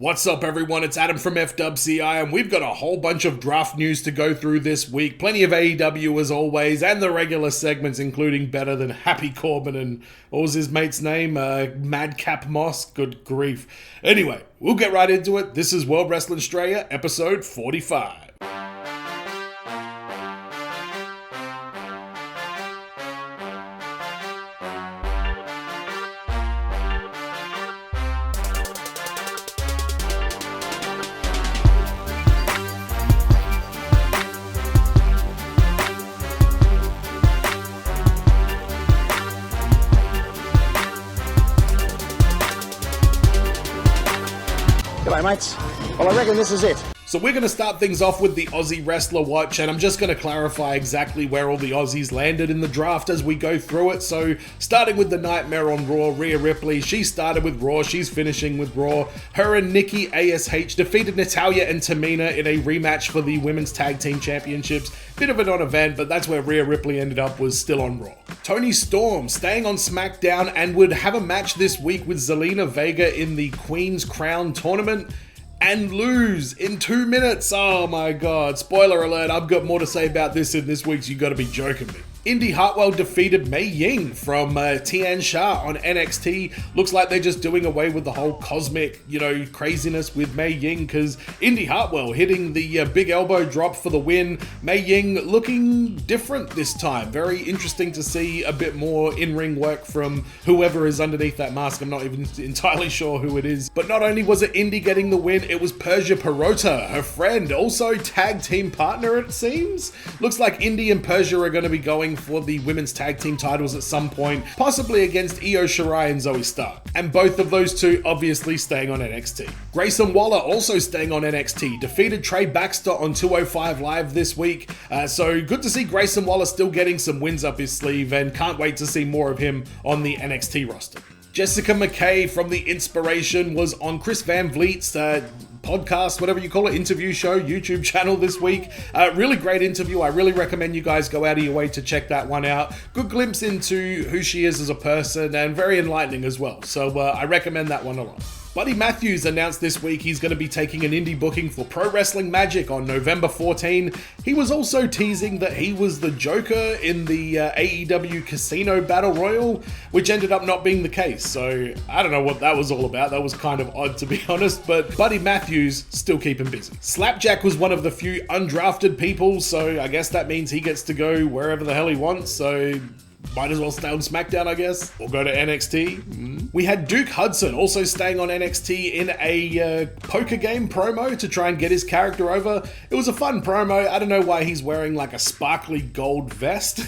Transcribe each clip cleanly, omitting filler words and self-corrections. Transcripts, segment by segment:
What's up everyone, it's Adam from FWCI and we've got a whole bunch of draft news to go through this week. Plenty of AEW as always, and the regular segments including Better Than Happy Corbin and what was his mate's name? Madcap Moss? Good grief. Anyway, we'll get right into it. This is World Wrestling Straya, episode 45. G'day mates. Well, I reckon this is it. So we're going to start things off with the Aussie Wrestler Watch, and I'm just going to clarify exactly where all the Aussies landed in the draft as we go through it. So starting with the Nightmare on Raw, Rhea Ripley, she started with Raw, she's finishing with Raw. Her and Nikki ASH defeated Natalya and Tamina in a rematch for the Women's Tag Team Championships. Bit of a non-event, but that's where Rhea Ripley ended up, was still on Raw. Toni Storm staying on SmackDown and would have a match this week with Zelina Vega in the Queen's Crown tournament, and lose in 2 minutes. Oh my god. Spoiler alert, I've got more to say about this in this week's You Gotta Be Joking Me. Indy Hartwell defeated Mei Ying from Tian Sha on NXT. Looks like they're just doing away with the whole cosmic, craziness with Mei Ying, because Indy Hartwell hitting the big elbow drop for the win. Mei Ying looking different this time. Very interesting to see a bit more in-ring work from whoever is underneath that mask. I'm not even entirely sure who it is. But not only was it Indy getting the win, it was Persia Pirota, her friend, also tag team partner it seems. Looks like Indy and Persia are going to be going for the women's tag team titles at some point, possibly against Io Shirai and Zoe Stark. And both of those two obviously staying on NXT. Grayson Waller also staying on NXT, defeated Trey Baxter on 205 Live this week. So good to see Grayson Waller still getting some wins up his sleeve, and can't wait to see more of him on the NXT roster. Jessica McKay from The Inspiration was on Chris Van Vliet's podcast, whatever you call it, interview show, YouTube channel this week. Really great interview. I really recommend you guys go out of your way to check that one out. Good glimpse into who she is as a person, and very enlightening as well. So I recommend that one a lot. Buddy Matthews announced this week he's going to be taking an indie booking for Pro Wrestling Magic on November 14. He was also teasing that he was the Joker in the AEW Casino Battle Royal, which ended up not being the case. So I don't know what that was all about. That was kind of odd, to be honest, but Buddy Matthews still keep him busy. Slapjack was one of the few undrafted people, so I guess that means he gets to go wherever the hell he wants. So might as well stay on SmackDown, I guess, or go to NXT. We had Duke Hudson also staying on NXT in a poker game promo to try and get his character over. It was a fun promo. I don't know why he's wearing like a sparkly gold vest.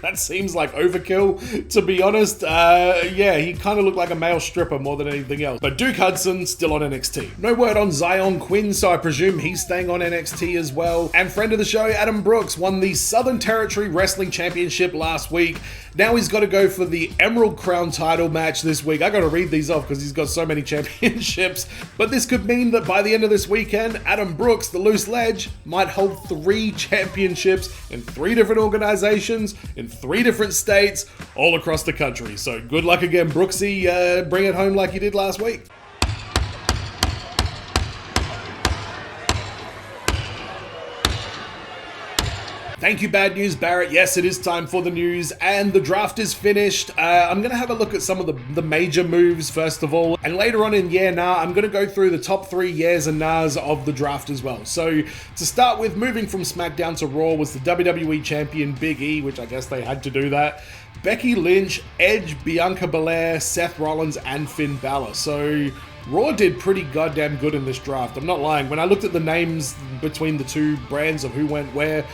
That seems like overkill, to be honest. Yeah, he kind of looked like a male stripper more than anything else. But Duke Hudson still on NXT. No word on Zion Quinn, so I presume he's staying on NXT as well. And friend of the show, Adam Brooks, won the Southern Territory Wrestling Championship last week. Now he's got to go for the Emerald Crown title match this week. I got to read these off because he's got so many championships. But this could mean that by the end of this weekend, Adam Brooks, the loose ledge, might hold 3 championships in 3 different organizations, in 3 different states, all across the country. So good luck again, Brooksy. Bring it home like you did last week. Thank you, Bad News Barrett. Yes, it is time for the news, and the draft is finished. I'm going to have a look at some of the major moves first of all, and later on in Yeah Nah, I'm going to go through the top 3 yeahs and nahs of the draft as well. So to start with, moving from SmackDown to Raw was the WWE Champion Big E, which I guess they had to do that. Becky Lynch, Edge, Bianca Belair, Seth Rollins, and Finn Balor. So Raw did pretty goddamn good in this draft. I'm not lying. When I looked at the names between the 2 brands of who went where,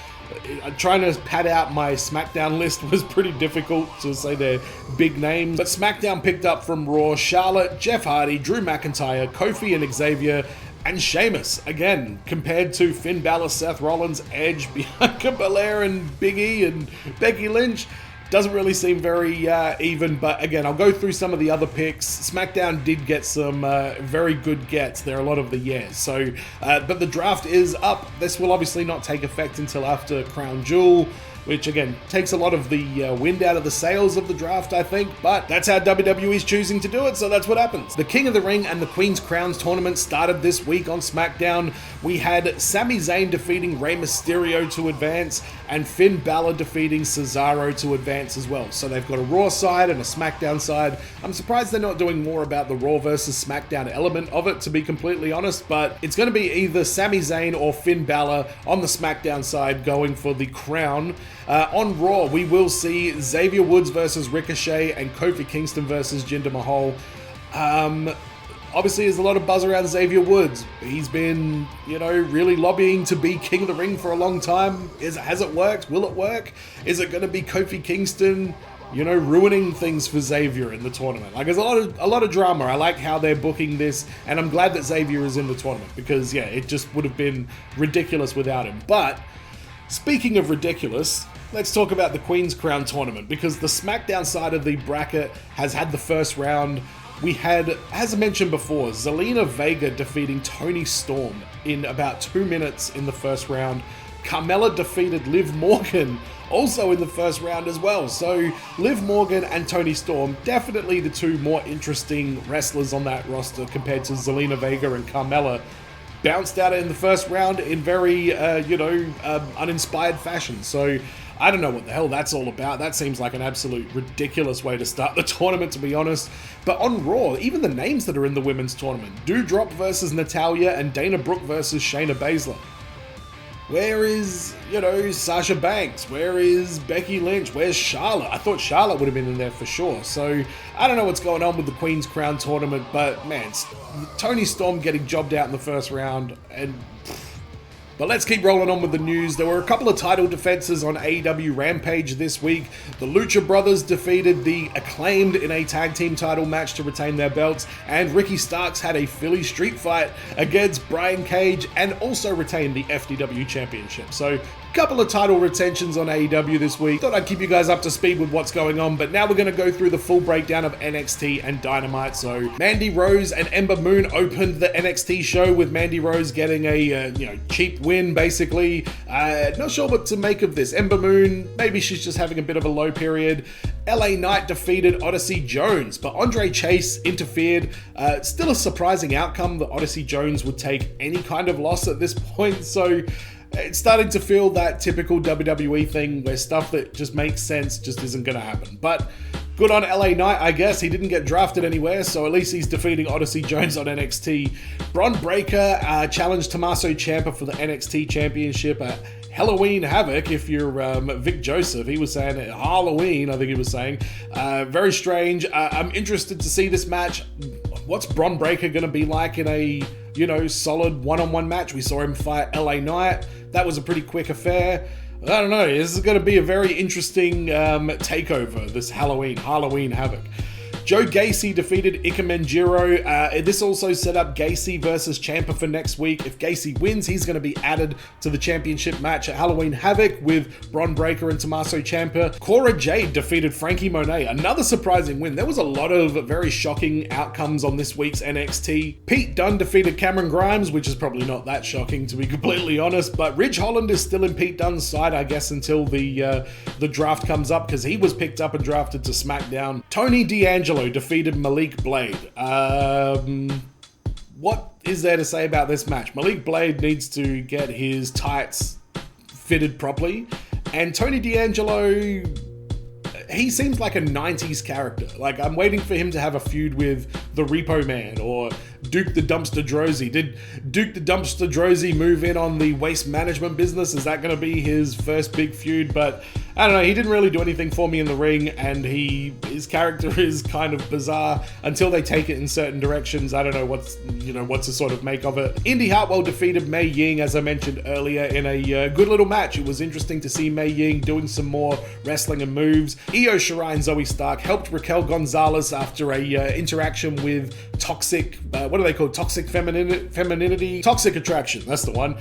trying to pad out my SmackDown list was pretty difficult to say their big names. But SmackDown picked up from Raw Charlotte, Jeff Hardy, Drew McIntyre, Kofi and Xavier, and Sheamus. Again, compared to Finn Balor, Seth Rollins, Edge, Bianca Belair, and Big E and Becky Lynch. Doesn't really seem very even, but again, I'll go through some of the other picks. SmackDown did get some very good gets. There are a lot of the yeahs. So, but the draft is up. This will obviously not take effect until after Crown Jewel. which again takes a lot of the wind out of the sails of the draft, I think, but that's how WWE's choosing to do it, so that's what happens. The King of the Ring and the Queen's Crowns tournament started this week on SmackDown. We had Sami Zayn defeating Rey Mysterio to advance, and Finn Balor defeating Cesaro to advance as well. So they've got a Raw side and a SmackDown side. I'm surprised they're not doing more about the Raw versus SmackDown element of it, to be completely honest, but it's going to be either Sami Zayn or Finn Balor on the SmackDown side going for the crown. On Raw, we will see Xavier Woods versus Ricochet and Kofi Kingston versus Jinder Mahal. Obviously, there's a lot of buzz around Xavier Woods. He's been, really lobbying to be King of the Ring for a long time. Has it worked? Will it work? Is it going to be Kofi Kingston, ruining things for Xavier in the tournament? Like, there's a lot of drama. I like how they're booking this, and I'm glad that Xavier is in the tournament because, it just would have been ridiculous without him. But speaking of ridiculous, let's talk about the Queen's Crown tournament, because the SmackDown side of the bracket has had the first round. We had, as I mentioned before, Zelina Vega defeating Toni Storm in about 2 minutes in the first round. Carmella defeated Liv Morgan also in the first round as well. So Liv Morgan and Toni Storm, definitely the two more interesting wrestlers on that roster compared to Zelina Vega and Carmella. Bounced out in the first round in very, uninspired fashion. So I don't know what the hell that's all about. That seems like an absolute ridiculous way to start the tournament, to be honest. But on Raw, even the names that are in the women's tournament, Doudrop versus Natalya and Dana Brooke versus Shayna Baszler. Where is, Sasha Banks? Where is Becky Lynch? Where's Charlotte? I thought Charlotte would have been in there for sure. So I don't know what's going on with the Queen's Crown tournament, but man, Toni Storm getting jobbed out in the first round, But let's keep rolling on with the news. There were a couple of title defenses on AEW Rampage this week. The Lucha Brothers defeated the Acclaimed in a tag team title match to retain their belts, and Ricky Starks had a Philly street fight against Brian Cage and also retained the FTW Championship. So couple of title retentions on AEW this week. Thought I'd keep you guys up to speed with what's going on, but now we're going to go through the full breakdown of NXT and Dynamite. So Mandy Rose and Ember Moon opened the NXT show with Mandy Rose getting a cheap win, basically. Not sure what to make of this. Ember Moon, maybe she's just having a bit of a low period. LA Knight defeated Odyssey Jones, but Andre Chase interfered. Still a surprising outcome that Odyssey Jones would take any kind of loss at this point, so it's starting to feel that typical WWE thing where stuff that just makes sense just isn't going to happen. But good on LA Knight, I guess. He didn't get drafted anywhere, so at least he's defeating Odyssey Jones on NXT. Bron Breakker challenged Tommaso Ciampa for the NXT Championship at Halloween Havoc. If you're Vic Joseph, he was saying Halloween, I think he was saying. Very strange. I'm interested to see this match. What's Bron Breakker going to be like in a solid one-on-one match? We saw him fight LA Knight. That was a pretty quick affair. I don't know. This is going to be a very interesting takeover, this Halloween Havoc. Joe Gacy defeated Ikemen Jiro. This also set up Gacy versus Ciampa for next week. If Gacy wins, he's going to be added to the championship match at Halloween Havoc with Bron Breakker and Tommaso Ciampa. Cora Jade defeated Frankie Monet. Another surprising win. There was a lot of very shocking outcomes on this week's NXT. Pete Dunne defeated Cameron Grimes, which is probably not that shocking, to be completely honest, but Ridge Holland is still in Pete Dunne's side, I guess, until the draft comes up, because he was picked up and drafted to SmackDown. Tony D'Angelo defeated Malik Blade. What is there to say about this match? Malik Blade needs to get his tights fitted properly, and Tony D'Angelo, he seems like a 90s character. Like, I'm waiting for him to have a feud with the Repo Man or Duke the Dumpster Drozy. Did Duke the Dumpster Drozy move in on the waste management business? Is that going to be his first big feud? But I don't know, he didn't really do anything for me in the ring, and his character is kind of bizarre until they take it in certain directions. I don't know what to sort of make of it. Indy Hartwell defeated Mei Ying, as I mentioned earlier, in a good little match. It was interesting to see Mei Ying doing some more wrestling and moves. Io Shirai and Zoe Stark helped Raquel Gonzalez after a interaction with toxic, what do they call toxic femininity? Toxic attraction, that's the one.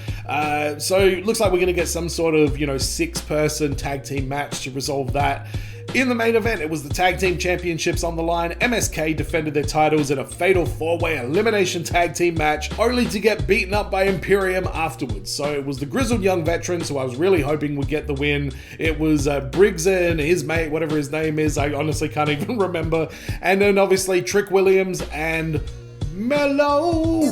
So looks like we're going to get some sort of, 6-person tag team match to resolve that. In the main event, it was the Tag Team Championships on the line. MSK defended their titles in a fatal 4-way elimination tag team match, only to get beaten up by Imperium afterwards. So it was the grizzled young veterans who I was really hoping would get the win. It was Briggs and his mate, whatever his name is, I honestly can't even remember. And then obviously Trick Williams and Mello.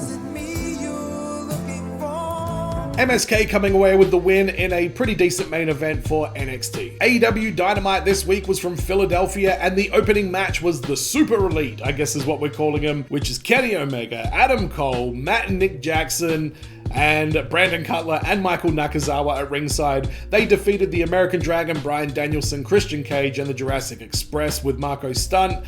MSK coming away with the win in a pretty decent main event for NXT. AEW Dynamite this week was from Philadelphia, and the opening match was the Super Elite, I guess is what we're calling them, which is Kenny Omega, Adam Cole, Matt and Nick Jackson, and Brandon Cutler and Michael Nakazawa at ringside. They defeated the American Dragon, Bryan Danielson, Christian Cage, and the Jurassic Express with Marco Stunt.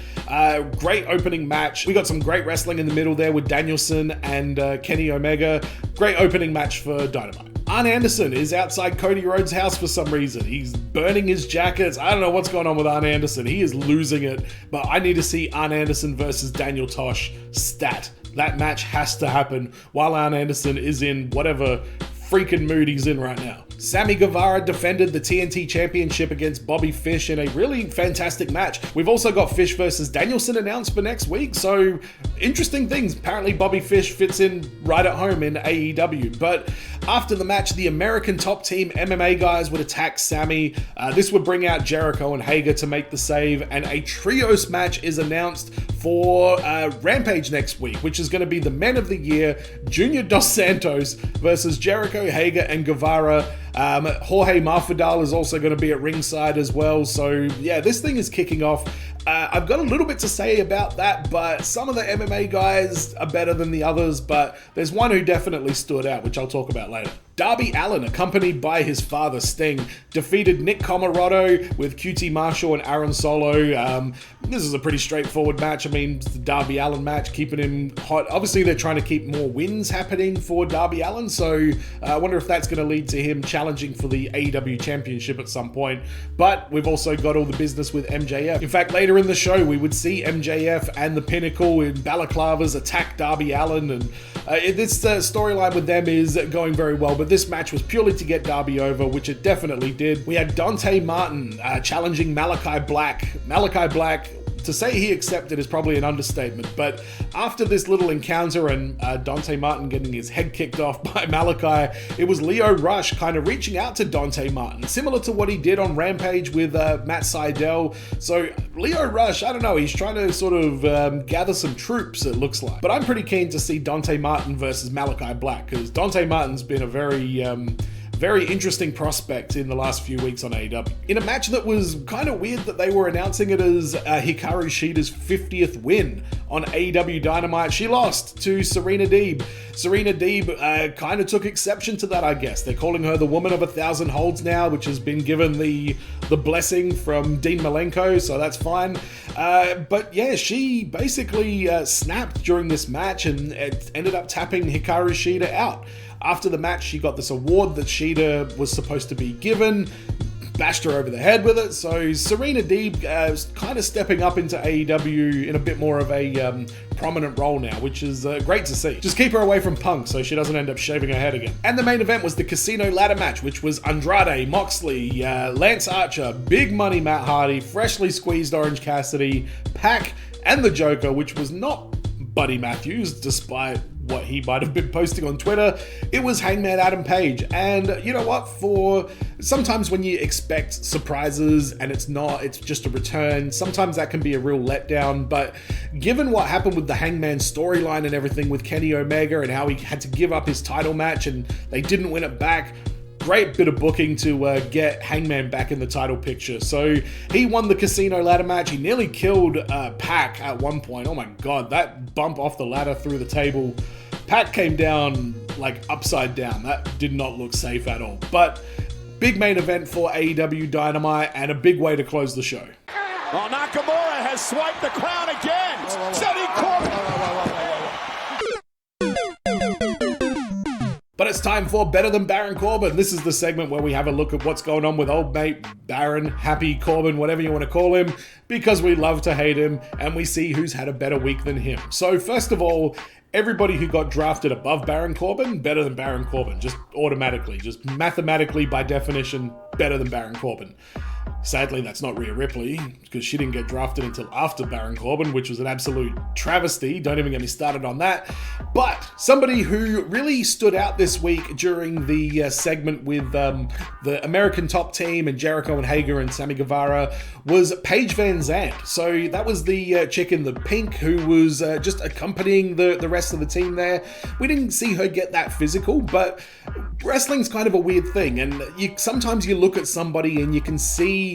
Great opening match. We got some great wrestling in the middle there with Danielson and Kenny Omega. Great opening match for Dynamite. Arn Anderson is outside Cody Rhodes' house for some reason. He's burning his jackets. I don't know what's going on with Arn Anderson. He is losing it, but I need to see Arn Anderson versus Daniel Tosh stat. That match has to happen while Arn Anderson is in whatever freaking mood he's in right now. Sammy Guevara defended the TNT Championship against Bobby Fish in a really fantastic match. We've also got Fish versus Danielson announced for next week, so interesting things. Apparently Bobby Fish fits in right at home in AEW. But after the match, the American Top Team MMA guys would attack Sammy. This would bring out Jericho and Hager to make the save, and a trios match is announced for Rampage next week, which is going to be the Men of the Year, Junior Dos Santos versus Jericho, Hager, and Guevara. Jorge Masvidal is also going to be at ringside as well. So yeah, this thing is kicking off. I've got a little bit to say about that, but some of the MMA guys are better than the others, but there's one who definitely stood out, which I'll talk about later. Darby Allin, accompanied by his father Sting, defeated Nick Comoroto with QT Marshall and Aaron Solo. This is a pretty straightforward match. I mean, it's the Darby Allin match, keeping him hot. Obviously, they're trying to keep more wins happening for Darby Allin, so I wonder if that's going to lead to him challenging for the AEW Championship at some point. But we've also got all the business with MJF. In fact, later in the show, we would see MJF and the Pinnacle in balaclavas attack Darby Allin, and this storyline with them is going very well, but this match was purely to get Darby over, which it definitely did. We had Dante Martin challenging Malachi Black. Malachi Black, to say he accepted is probably an understatement, but after this little encounter and Dante Martin getting his head kicked off by Malachi, it was Lio Rush kind of reaching out to Dante Martin, similar to what he did on Rampage with Matt Sydal. So Lio Rush, I don't know, he's trying to sort of gather some troops, it looks like. But I'm pretty keen to see Dante Martin versus Malachi Black, because Dante Martin's been a very interesting prospect in the last few weeks on AEW. In a match that was kind of weird that they were announcing it as Hikaru Shida's 50th win on AEW Dynamite, she lost to Serena Deeb. Serena Deeb kind of took exception to that, I guess. They're calling her the woman of 1,000 holds now, which has been given the blessing from Dean Malenko, so that's fine. But yeah, she basically snapped during this match and it ended up tapping Hikaru Shida out. After the match, she got this award that Shida was supposed to be given, bashed her over the head with it. So Serena Deeb is kind of stepping up into AEW in a bit more of a prominent role now, which is great to see. Just keep her away from Punk so she doesn't end up shaving her head again. And the main event was the Casino Ladder match, which was Andrade, Moxley, Lance Archer, Big Money Matt Hardy, freshly squeezed Orange Cassidy, Pac, and the Joker, which was not Buddy Matthews, despite what he might have been posting on Twitter. It was Hangman Adam Page. And you know what? For sometimes when you expect surprises and it's not, it's just a return, sometimes that can be a real letdown. But given what happened with the Hangman storyline and everything with Kenny Omega and how he had to give up his title match and they didn't win it back, great bit of booking to get Hangman back in the title picture. So he won the Casino Ladder match. He nearly killed Pac at one point. Oh my god, that bump off the ladder through the table. Pac came down like upside down. That did not look safe at all. But big main event for AEW Dynamite and a big way to close the show. Well, Nakamura has swiped the crown again. Setting Corbin. But at it's time for Better Than Baron Corbin. This is the segment where we have a look at what's going on with old mate Baron, Happy Corbin, whatever you want to call him, because we love to hate him, and we see who's had a better week than him. So first of all, everybody who got drafted above Baron Corbin, better than Baron Corbin, just automatically, just mathematically by definition, better than Baron Corbin. Sadly, that's not Rhea Ripley, because she didn't get drafted until after Baron Corbin, which was an absolute travesty. Don't even get me started on that. But somebody who really stood out this week during the segment with the American Top Team and Jericho and Hager and Sammy Guevara was Paige Van Zandt. So that was the chick in the pink who was just accompanying the rest of the team there. We didn't see her get that physical, but wrestling's kind of a weird thing, and sometimes you look at somebody and you can see,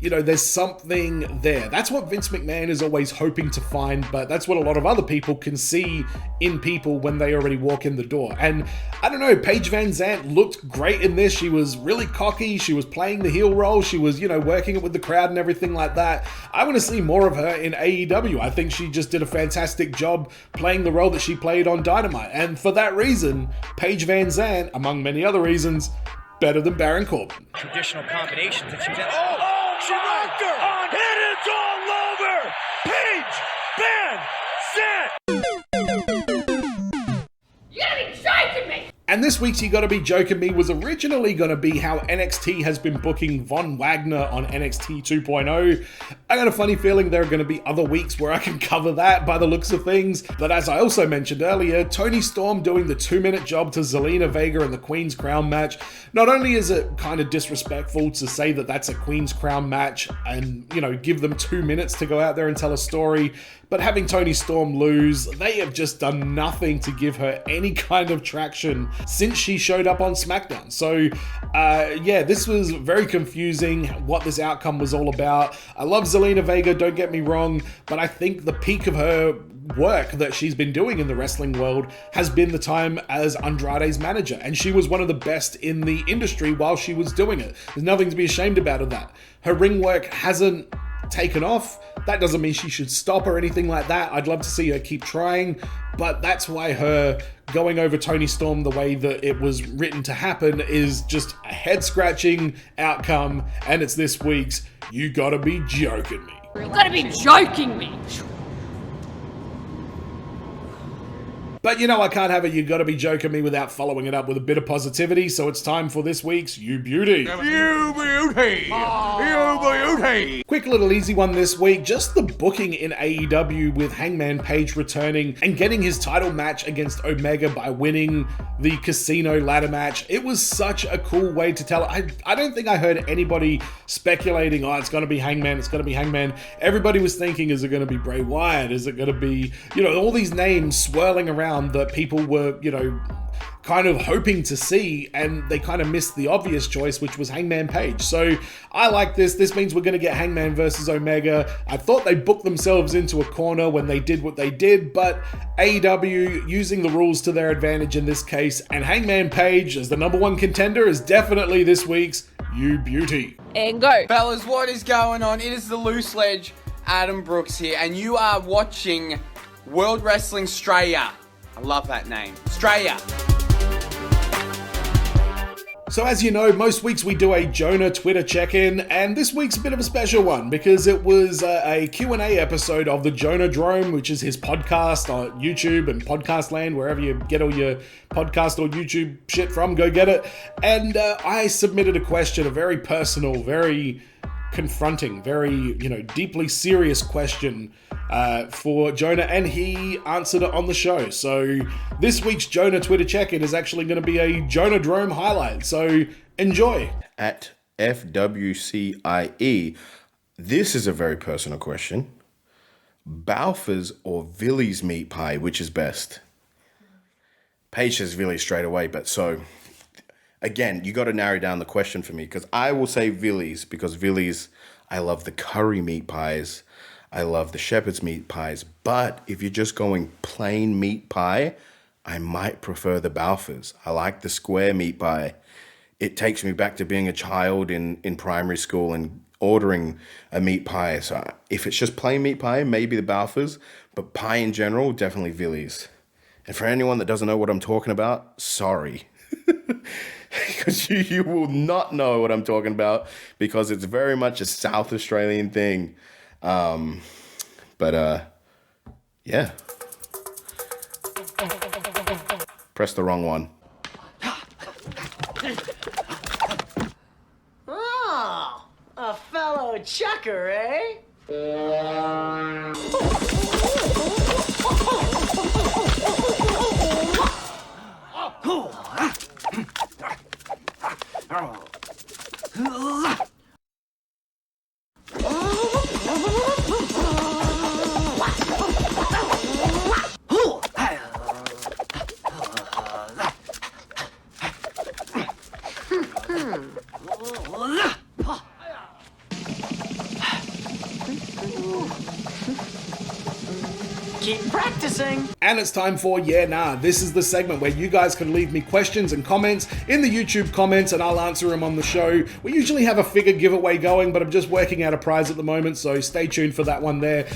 there's something there. That's what Vince McMahon is always hoping to find, but that's what a lot of other people can see in people when they already walk in the door. And I don't know, Paige Van Zandt looked great in this. She was really cocky. She was playing the heel role. She was, working it with the crowd and everything like that. I want to see more of her in AEW. I think she just did a fantastic job playing the role that she played on Dynamite. And for that reason, Paige Van Zandt, among many other reasons, better than Baron Corbin. Traditional combinations that she did. She rocked her! And it's all over! Paige Van Zandt! You gotta be joking me! And this week's You Gotta Be Joking Me was originally going to be how NXT has been booking Von Wagner on NXT 2.0. I got a funny feeling there are going to be other weeks where I can cover that by the looks of things. But as I also mentioned earlier, Toni Storm doing the 2-minute job to Zelina Vega in the Queen's Crown match. Not only is it kind of disrespectful to say that that's a Queen's Crown match and, give them 2 minutes to go out there and tell a story, but having Toni Storm lose, they have just done nothing to give her any kind of traction since she showed up on SmackDown. So, this was very confusing what this outcome was all about. I love Zelina Vega, don't get me wrong, but I think the peak of her work that she's been doing in the wrestling world has been the time as Andrade's manager, and she was one of the best in the industry while she was doing it. There's nothing to be ashamed about of that. Her ring work hasn't taken off. That doesn't mean she should stop or anything like that. I'd love to see her keep trying, but that's why her going over Toni Storm the way that it was written to happen is just a head-scratching outcome, and it's this week's You Gotta Be Joking Me. You gotta be joking me! But I can't have it You Gotta Be Joking Me without following it up with a bit of positivity, so it's time for this week's You Beauty. You beauty! You beauty! Quick little easy one this week, just the booking in AEW with Hangman Page returning and getting his title match against Omega by winning the casino ladder match. It was such a cool way to tell it. I don't think I heard anybody speculating, it's going to be Hangman, it's going to be Hangman. Everybody was thinking, is it going to be Bray Wyatt? Is it going to be, all these names swirling around that people were, kind of hoping to see, and they kind of missed the obvious choice, which was Hangman Page. So I like this. This means we're going to get Hangman versus Omega. I thought they booked themselves into a corner when they did what they did, but AEW using the rules to their advantage in this case, and Hangman Page as the number one contender is definitely this week's You Beauty. And go. Fellas, what is going on? It is the Loose Ledge, Adam Brooks here, and you are watching World Wrestling Straya. I love that name. Straya. So as you know, most weeks we do a Jonah Twitter check-in, and this week's a bit of a special one because it was a Q&A episode of the JonahDrome, which is his podcast on YouTube and Podcast Land, wherever you get all your podcast or YouTube shit from, go get it. And I submitted a question, a very personal, very confronting, very, deeply serious question for Jonah, and he answered it on the show. So this week's Jonah Twitter check-in is actually going to be a JonahDrome highlight. So enjoy. At FWCIE, this is a very personal question. Balfour's or Villy's meat pie, which is best? Paige says Villy straight away, but so again, you got to narrow down the question for me, because I will say Villy's, because Villy's, I love the curry meat pies. I love the shepherd's meat pies. But if you're just going plain meat pie, I might prefer the Balfour's. I like the square meat pie. It takes me back to being a child in primary school and ordering a meat pie. So if it's just plain meat pie, maybe the Balfour's. But pie in general, definitely Villy's. And for anyone that doesn't know what I'm talking about, sorry. because you will not know what I'm talking about because it's very much a South Australian thing. Yeah. Press the wrong one. Oh, a fellow chucker, eh? Keep practicing. And it's time for Yeah Nah. This is the segment where you guys can leave me questions and comments in the YouTube comments and I'll answer them on the show. We usually have a figure giveaway going, but I'm just working out a prize at the moment, so stay tuned for that one there.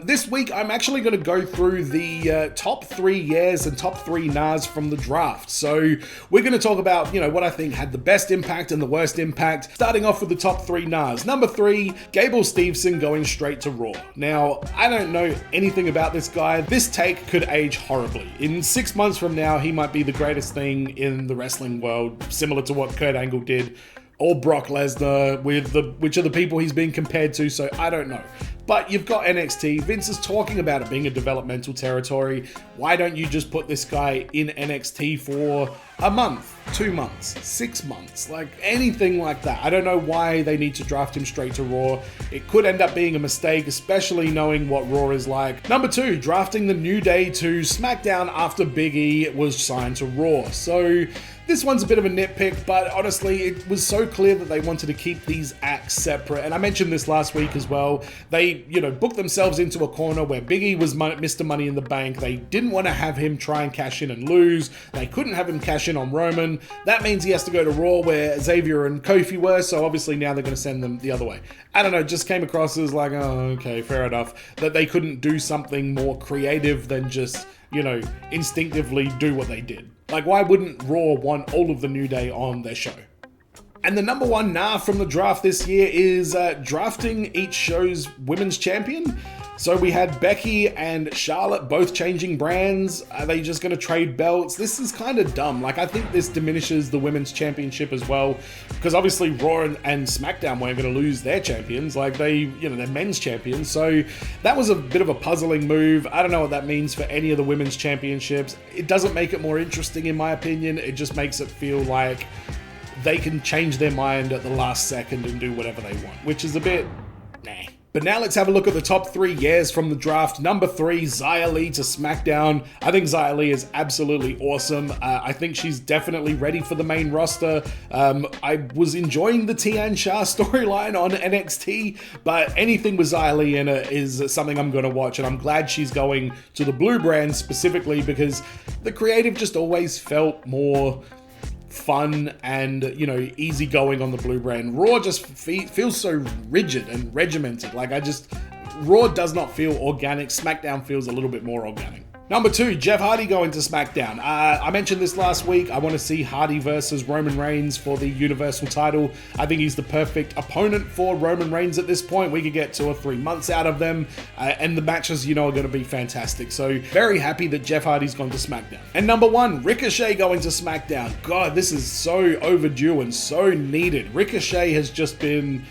This week, I'm actually going to go through the top 3 yeahs and top 3 nahs from the draft. So we're going to talk about, what I think had the best impact and the worst impact, starting off with the top 3 nahs. Number 3, Gable Steveson going straight to Raw. Now, I don't know anything about this guy. This take could age horribly. In 6 months from now, he might be the greatest thing in the wrestling world, similar to what Kurt Angle did, or Brock Lesnar, which are the people he's being compared to, so I don't know. But you've got NXT. Vince is talking about it being a developmental territory. Why don't you just put this guy in NXT for a month, 2 months, 6 months, like anything like that? I don't know why they need to draft him straight to Raw. It could end up being a mistake, especially knowing what Raw is like. Number 2, drafting the New Day to SmackDown after Big E was signed to Raw. So this one's a bit of a nitpick, but honestly, it was so clear that they wanted to keep these acts separate. And I mentioned this last week as well. They, booked themselves into a corner where Big E was Mr. Money in the Bank. They didn't want to have him try and cash in and lose. They couldn't have him cash in on Roman. That means he has to go to Raw where Xavier and Kofi were. So obviously now they're going to send them the other way. I don't know, just came across as like, oh, okay, fair enough. That they couldn't do something more creative than just, instinctively do what they did. Like, why wouldn't Raw want all of the New Day on their show? And the number 1 nah from the draft this year is drafting each show's women's champion. So we had Becky and Charlotte both changing brands. Are they just going to trade belts? This is kind of dumb. Like, I think this diminishes the women's championship as well, because obviously Raw and SmackDown weren't going to lose their champions. Like, they're men's champions. So that was a bit of a puzzling move. I don't know what that means for any of the women's championships. It doesn't make it more interesting, in my opinion. It just makes it feel like they can change their mind at the last second and do whatever they want, which is a bit nah. But now let's have a look at the top 3 yeahs from the draft. Number 3, Xia Li to SmackDown. I think Xia Li is absolutely awesome. I think she's definitely ready for the main roster. I was enjoying the Tian Sha storyline on NXT, but anything with Xia Li in it is something I'm going to watch, and I'm glad she's going to the blue brand specifically because the creative just always felt more fun and, easygoing on the blue brand. Raw just feels so rigid and regimented. Raw does not feel organic. SmackDown feels a little bit more organic. Number 2, Jeff Hardy going to SmackDown. I mentioned this last week. I want to see Hardy versus Roman Reigns for the Universal title. I think he's the perfect opponent for Roman Reigns at this point. We could get 2 or 3 months out of them, and the matches, are going to be fantastic. So very happy that Jeff Hardy's gone to SmackDown. And number 1, Ricochet going to SmackDown. God, this is so overdue and so needed. Ricochet has just been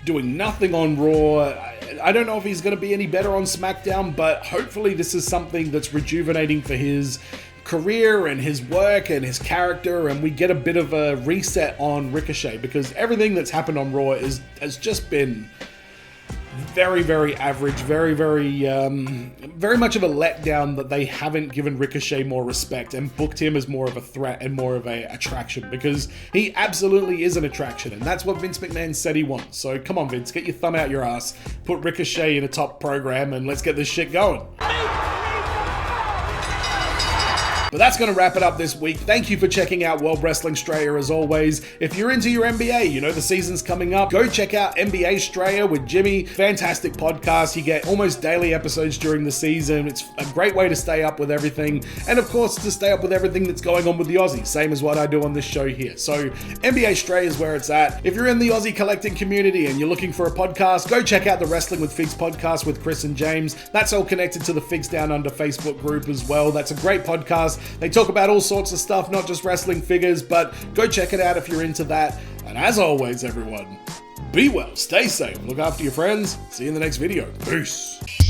doing nothing on Raw. I don't know if he's going to be any better on SmackDown, but hopefully this is something that's rejuvenating for his career and his work and his character, and we get a bit of a reset on Ricochet, because everything that's happened on Raw has just been very, very average, very, very much of a letdown that they haven't given Ricochet more respect and booked him as more of a threat and more of a attraction, because he absolutely is an attraction, and that's what Vince McMahon said he wants. So come on, Vince, get your thumb out your ass, put Ricochet in a top program, and let's get this shit going. But that's going to wrap it up this week. Thank you for checking out World Wrestling Straya as always. If you're into your NBA, you know the season's coming up, go check out NBA Straya with Jimmy. Fantastic podcast. You get almost daily episodes during the season. It's a great way to stay up with everything. And of course, to stay up with everything that's going on with the Aussies, same as what I do on this show here. So NBA Straya is where it's at. If you're in the Aussie collecting community and you're looking for a podcast, go check out the Wrestling with Figs podcast with Chris and James. That's all connected to the Figs Down Under Facebook group as well. That's a great podcast. They talk about all sorts of stuff, not just wrestling figures, but go check it out if you're into that. And as always, everyone, be well, stay safe, look after your friends. See you in the next video. Peace.